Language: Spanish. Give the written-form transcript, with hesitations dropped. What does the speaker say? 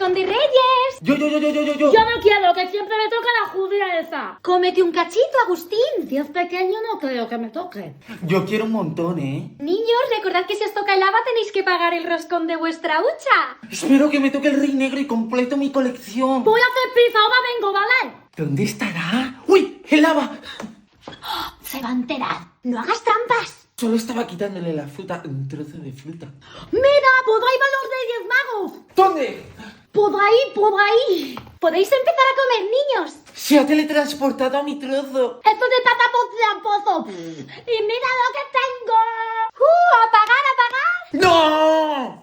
roscón de reyes. Yo. Yo no quiero, que siempre me toca la judía esa. Cómete un cachito, Agustín. Si es pequeño no creo que me toque. Yo quiero un montón, ¿eh? Niños, recordad que si os toca el haba tenéis que pagar el roscón de vuestra hucha. Espero que me toque el rey negro y completo mi colección. Voy a hacer pizza, ahora vengo, ¿vale? ¿Dónde estará? ¡Uy! ¡El lava! Se va a enterar. No hagas trampas. Solo estaba quitándole la fruta, un trozo de fruta. ¡Mira! ¡Por ahí van los Reyes Magos! ¿Dónde? ¡Por ahí! Podéis empezar a comer, niños. Se ha teletransportado a mi trozo. ¡Esto de patapos tramposo! ¡Y mira lo que tengo! ¡Apagar, apagar! ¡No!